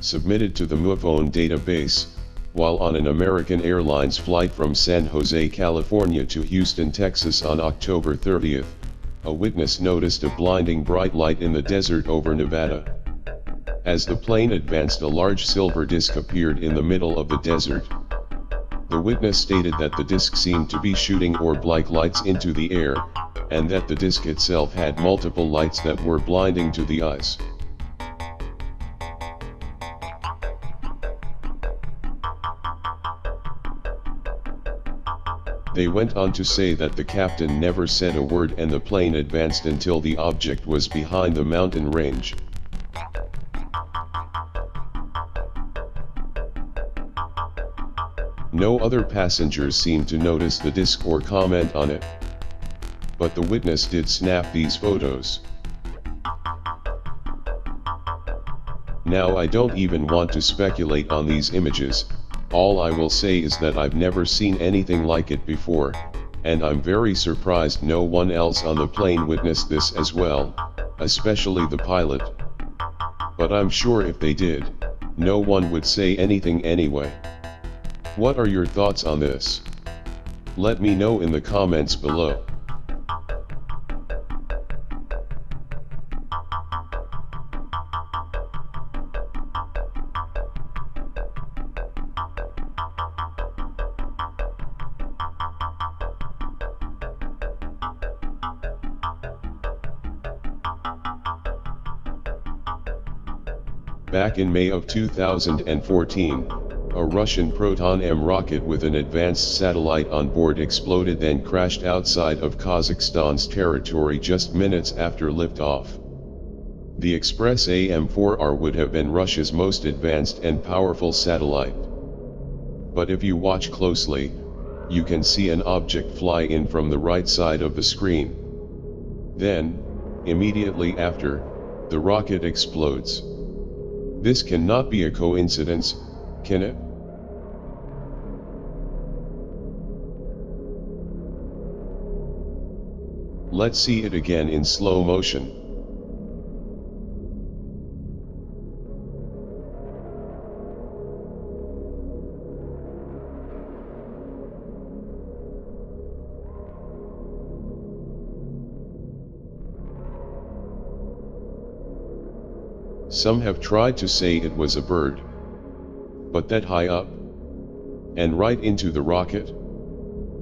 submitted to the UFO database, while on an American Airlines flight from San Jose, California to Houston, Texas on October 30th, a witness noticed a blinding bright light in the desert over Nevada. As the plane advanced, a large silver disc appeared in the middle of the desert. The witness stated that the disc seemed to be shooting orb-like lights into the air, and that the disc itself had multiple lights that were blinding to the eyes. They went on to say that the captain never said a word and the plane advanced until the object was behind the mountain range. No other passengers seemed to notice the disc or comment on it. But the witness did snap these photos. Now I don't even want to speculate on these images. All I will say is that I've never seen anything like it before, and I'm very surprised no one else on the plane witnessed this as well, especially the pilot. But I'm sure if they did, no one would say anything anyway. What are your thoughts on this? Let me know in the comments below. Back in May of 2014, a Russian Proton-M rocket with an advanced satellite on board exploded, then crashed outside of Kazakhstan's territory just minutes after liftoff. The Express AM-4R would have been Russia's most advanced and powerful satellite. But if you watch closely, you can see an object fly in from the right side of the screen. Then, immediately after, the rocket explodes. This cannot be a coincidence, can it? Let's see it again in slow motion. Some have tried to say it was a bird. But that high up? And right into the rocket?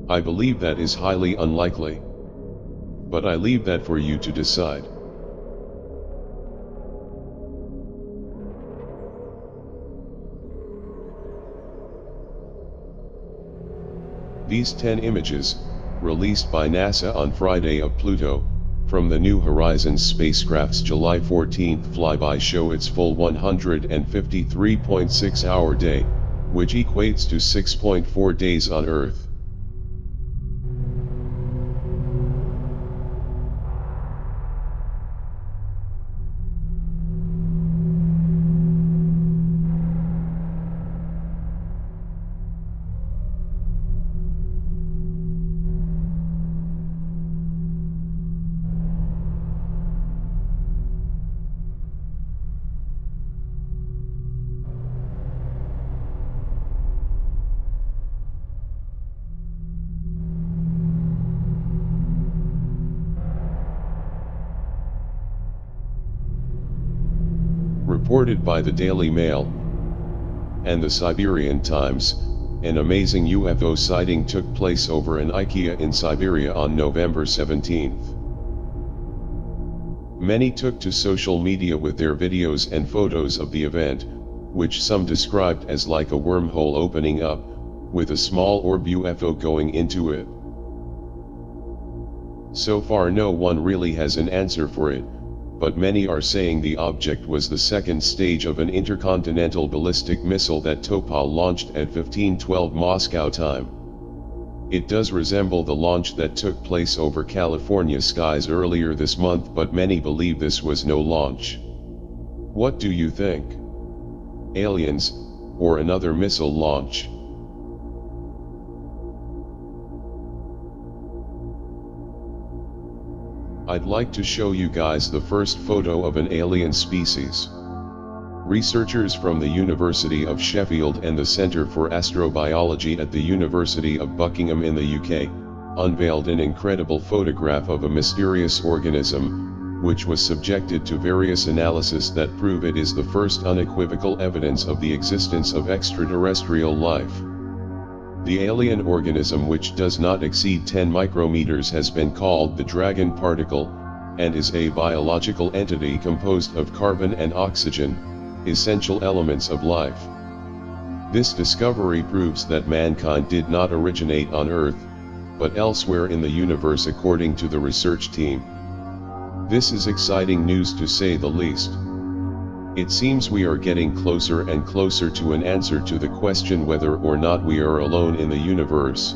I believe that is highly unlikely. But I leave that for you to decide. These 10 images, released by NASA on Friday of Pluto, from the New Horizons spacecraft's July 14 flyby, show its full 153.6-hour day, which equates to 6.4 days on Earth. Reported by the Daily Mail and the Siberian Times, an amazing UFO sighting took place over an IKEA in Siberia on November 17th. Many took to social media with their videos and photos of the event, which some described as like a wormhole opening up, with a small orb UFO going into it. So far no one really has an answer for it, but many are saying the object was the second stage of an intercontinental ballistic missile that Topol launched at 15:12 Moscow time. It does resemble the launch that took place over California skies earlier this month, but many believe this was no launch. What do you think? Aliens, or another missile launch? I'd like to show you guys the first photo of an alien species. Researchers from the University of Sheffield and the Centre for Astrobiology at the University of Buckingham in the UK, unveiled an incredible photograph of a mysterious organism, which was subjected to various analyses that prove it is the first unequivocal evidence of the existence of extraterrestrial life. The alien organism, which does not exceed 10 micrometers, has been called the dragon particle, and is a biological entity composed of carbon and oxygen, essential elements of life. This discovery proves that mankind did not originate on Earth, but elsewhere in the universe, according to the research team. This is exciting news, to say the least. It seems we are getting closer and closer to an answer to the question whether or not we are alone in the universe.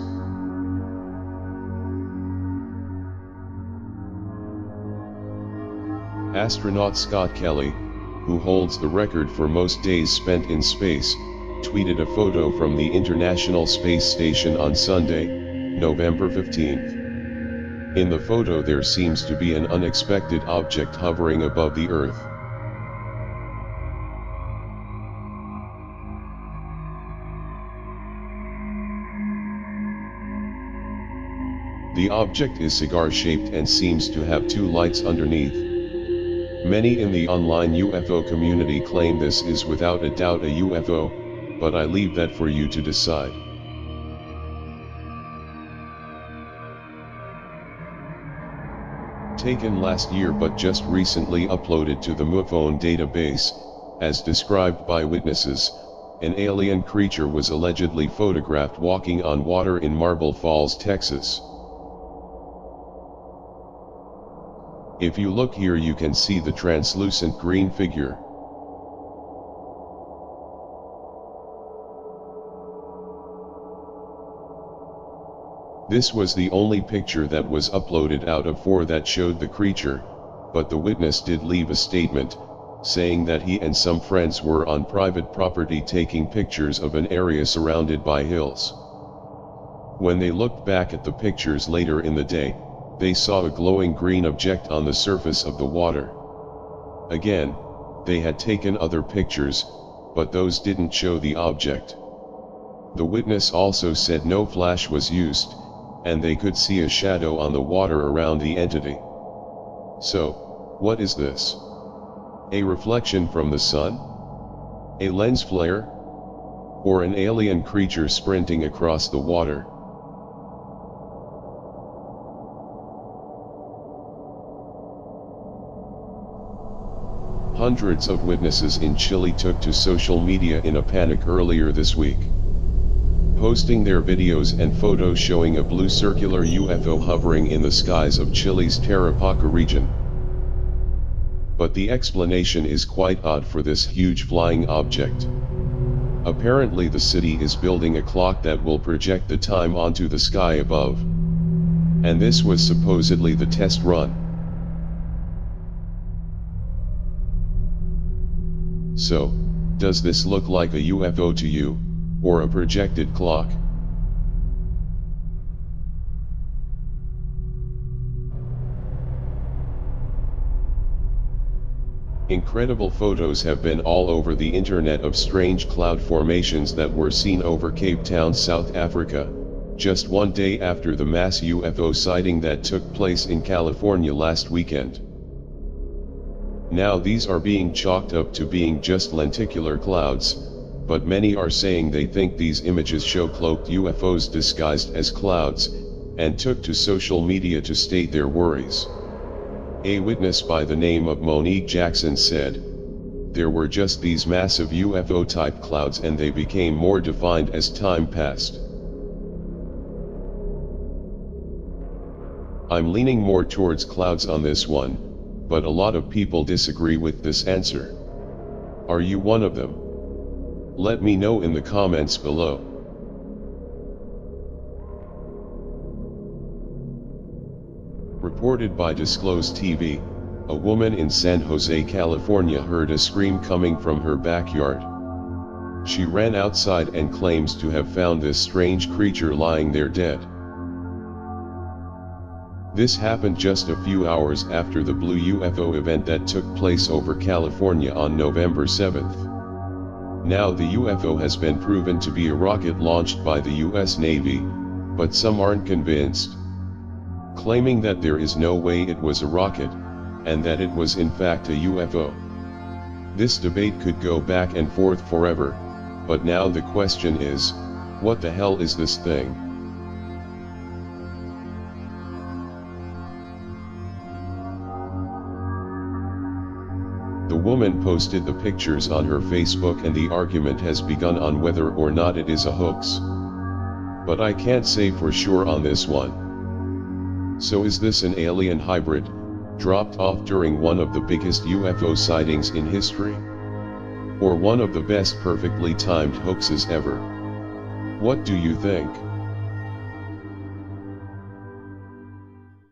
Astronaut Scott Kelly, who holds the record for most days spent in space, tweeted a photo from the International Space Station on Sunday, November 15th. In the photo there seems to be an unexpected object hovering above the Earth. The object is cigar-shaped and seems to have two lights underneath. Many in the online UFO community claim this is without a doubt a UFO, but I leave that for you to decide. Taken last year but just recently uploaded to the UFO database, as described by witnesses, an alien creature was allegedly photographed walking on water in Marble Falls, Texas. If you look here, you can see the translucent green figure. This was the only picture that was uploaded out of 4 that showed the creature, but the witness did leave a statement, saying that he and some friends were on private property taking pictures of an area surrounded by hills. When they looked back at the pictures later in the day, they saw a glowing green object on the surface of the water. Again, they had taken other pictures, but those didn't show the object. The witness also said no flash was used, and they could see a shadow on the water around the entity. So, what is this? A reflection from the sun? A lens flare? Or an alien creature sprinting across the water? Hundreds of witnesses in Chile took to social media in a panic earlier this week, posting their videos and photos showing a blue circular UFO hovering in the skies of Chile's Tarapacá region. But the explanation is quite odd for this huge flying object. Apparently the city is building a clock that will project the time onto the sky above. And this was supposedly the test run. So, does this look like a UFO to you, or a projected clock? Incredible photos have been all over the internet of strange cloud formations that were seen over Cape Town, South Africa, just one day after the mass UFO sighting that took place in California last weekend. Now these are being chalked up to being just lenticular clouds, but many are saying they think these images show cloaked UFOs disguised as clouds, and took to social media to state their worries. A witness by the name of Monique Jackson said, "There were just these massive UFO-type clouds and they became more defined as time passed. I'm leaning more towards clouds on this one, but a lot of people disagree with this answer. Are you one of them? Let me know in the comments below." Reported by Disclosed TV, a woman in San Jose, California heard a scream coming from her backyard. She ran outside and claims to have found this strange creature lying there dead. This happened just a few hours after the blue UFO event that took place over California on November 7th. Now the UFO has been proven to be a rocket launched by the US Navy, but some aren't convinced, claiming that there is no way it was a rocket, and that it was in fact a UFO. This debate could go back and forth forever, but now the question is, what the hell is this thing? The woman posted the pictures on her Facebook and the argument has begun on whether or not it is a hoax. But I can't say for sure on this one. So is this an alien hybrid, dropped off during one of the biggest UFO sightings in history? Or one of the best perfectly timed hoaxes ever? What do you think?